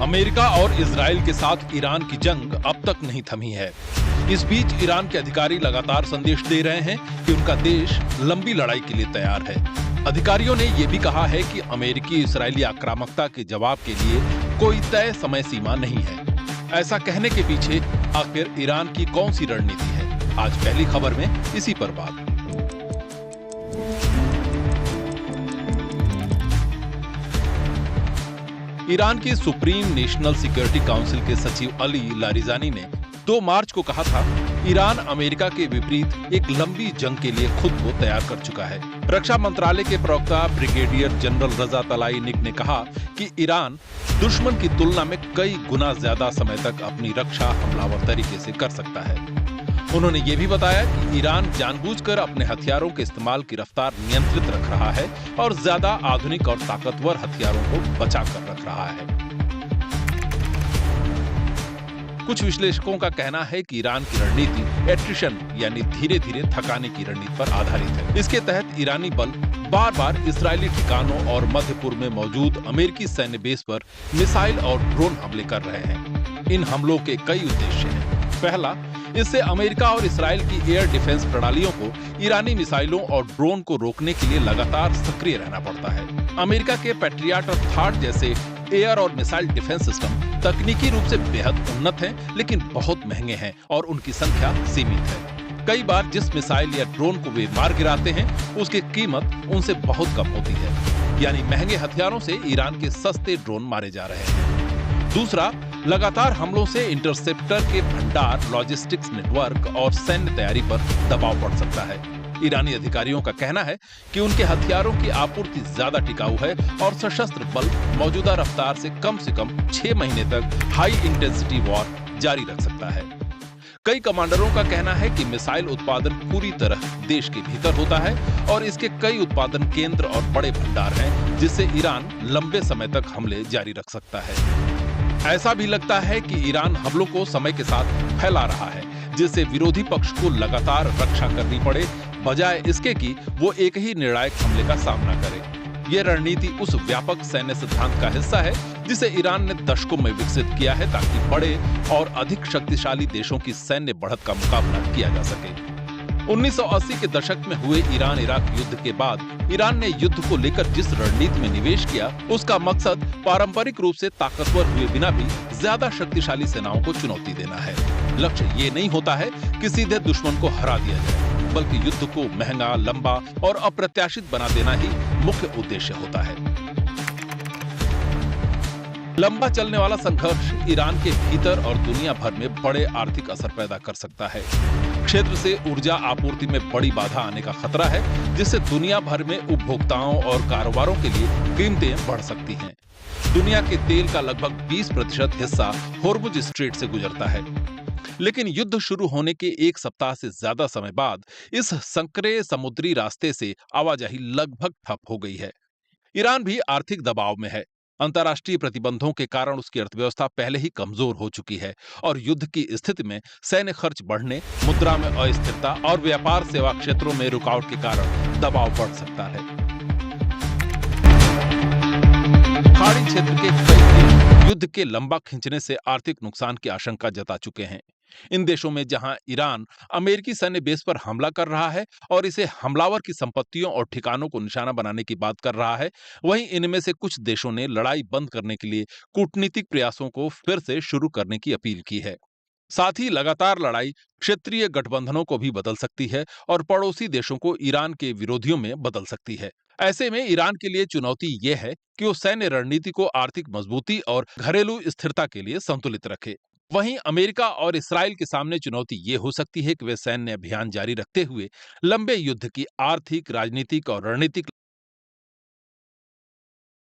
America और Israel के साथ ईरान की जंग अब तक नहीं थमी है। इस बीच ईरान के अधिकारी लगातार संदेश दे रहे हैं कि उनका देश लंबी लड़ाई के लिए तैयार है। अधिकारियों ने यह भी कहा है कि अमेरिकी इजरायली आक्रामकता के जवाब के लिए कोई तय समय सीमा नहीं है। ऐसा कहने के पीछे आखिर ईरान की कौन सी रणनीति है? आज पहली खबर में इसी पर बात। ईरान की सुप्रीम नेशनल सिक्योरिटी काउंसिल के सचिव अली लारिजानी ने 2 मार्च को कहा था, ईरान अमेरिका के विपरीत एक लंबी जंग के लिए खुद को तैयार कर चुका है। रक्षा मंत्रालय के प्रवक्ता ब्रिगेडियर जनरल रजा तलाईनिक ने कहा कि ईरान दुश्मन की तुलना में कई गुना ज्यादा समय तक अपनी रक्षा हमलावर तरीके से कर सकता है। उन्होंने ये भी बताया कि ईरान जानबूझकर अपने हथियारों के इस्तेमाल की रफ्तार नियंत्रित रख रहा है और ज्यादा आधुनिक और ताकतवर हथियारों को बचा कर रख रहा है। कुछ विश्लेषकों का कहना है कि ईरान की रणनीति एट्रिशन यानी धीरे धीरे थकाने की रणनीति पर आधारित है। इसके तहत ईरानी बल बार बार इजरायली ठिकानों और मध्य पूर्व में मौजूद अमेरिकी सैन्य बेस पर मिसाइल और ड्रोन हमले कर रहे हैं। इन हमलों के कई उद्देश्य हैं। पहला, इससे अमेरिका और इजराइल की एयर डिफेंस प्रणालियों को ईरानी मिसाइलों और ड्रोन को रोकने के लिए लगातार सक्रिय रहना पड़ता है। अमेरिका के पैट्रियट और थार्ड जैसे एयर और मिसाइल डिफेंस सिस्टम तकनीकी रूप से बेहद उन्नत हैं, लेकिन बहुत महंगे हैं और उनकी संख्या सीमित है। कई बार जिस मिसाइल या ड्रोन को वे मार गिराते हैं, उसकी कीमत उनसे बहुत कम होती है। यानी महंगे हथियारों से ईरान के सस्ते ड्रोन मारे जा रहे हैं। दूसरा, लगातार हमलों से इंटरसेप्टर के भंडार, लॉजिस्टिक्स नेटवर्क और सैन्य तैयारी पर दबाव पड़ सकता है। ईरानी अधिकारियों का कहना है कि उनके हथियारों की आपूर्ति ज्यादा टिकाऊ है और सशस्त्र बल मौजूदा रफ्तार से कम 6 महीने तक हाई इंटेंसिटी वॉर जारी रख सकता है। कई कमांडरों का कहना है कि मिसाइल उत्पादन पूरी तरह देश के भीतर होता है और इसके कई उत्पादन केंद्र और बड़े भंडार हैं, जिससे ईरान लंबे समय तक हमले जारी रख सकता है। ऐसा भी लगता है कि ईरान हमलों को समय के साथ फैला रहा है, जिससे विरोधी पक्ष को लगातार रक्षा करनी पड़े, बजाय इसके कि वो एक ही निर्णायक हमले का सामना करे। यह रणनीति उस व्यापक सैन्य सिद्धांत का हिस्सा है जिसे ईरान ने दशकों में विकसित किया है, ताकि बड़े और अधिक शक्तिशाली देशों की सैन्य बढ़त का मुकाबला किया जा सके। 1980 के दशक में हुए ईरान इराक युद्ध के बाद ईरान ने युद्ध को लेकर जिस रणनीति में निवेश किया, उसका मकसद पारंपरिक रूप से ताकतवर हुए बिना भी ज्यादा शक्तिशाली सेनाओं को चुनौती देना है। लक्ष्य ये नहीं होता है कि सीधे दुश्मन को हरा दिया जाए, बल्कि युद्ध को महंगा, लंबा और अप्रत्याशित बना देना ही मुख्य उद्देश्य होता है। लंबा चलने वाला संघर्ष ईरान के भीतर और दुनिया भर में बड़े आर्थिक असर पैदा कर सकता है। क्षेत्र से ऊर्जा आपूर्ति में बड़ी बाधा आने का खतरा है, जिससे दुनिया भर में उपभोक्ताओं और कारोबारों के लिए कीमतें बढ़ सकती हैं। दुनिया के तेल का लगभग 20% हिस्सा होर्मुज स्ट्रेट से गुजरता है, लेकिन युद्ध शुरू होने के 1 सप्ताह से ज्यादा समय बाद इस संकरे समुद्री रास्ते से आवाजाही लगभग ठप हो गई है। ईरान भी आर्थिक दबाव में है। अंतर्राष्ट्रीय प्रतिबंधों के कारण उसकी अर्थव्यवस्था पहले ही कमजोर हो चुकी है और युद्ध की स्थिति में सैन्य खर्च बढ़ने, मुद्रा में अस्थिरता और व्यापार सेवा क्षेत्रों में रुकावट के कारण दबाव बढ़ सकता है। खाड़ी क्षेत्र के कई देश युद्ध के लंबा खींचने से आर्थिक नुकसान की आशंका जता चुके हैं। इन देशों में जहां ईरान अमेरिकी सैन्य बेस पर हमला कर रहा है और इसे हमलावर की संपत्तियों और ठिकानों को निशाना बनाने की बात कर रहा है, वहीं इनमें से कुछ देशों ने लड़ाई बंद करने के लिए कूटनीतिक प्रयासों को फिर से शुरू करने की अपील की है। साथ ही लगातार लड़ाई क्षेत्रीय गठबंधनों को भी बदल सकती है और पड़ोसी देशों को ईरान के विरोधियों में बदल सकती है। ऐसे में ईरान के लिए चुनौती यह है कि वो सैन्य रणनीति को आर्थिक मजबूती और घरेलू स्थिरता के लिए संतुलित रखे। वहीं अमेरिका और इस्राइल के सामने चुनौती ये हो सकती है कि वे सैन्य अभियान जारी रखते हुए लंबे युद्ध की आर्थिक, राजनीतिक और रणनीतिक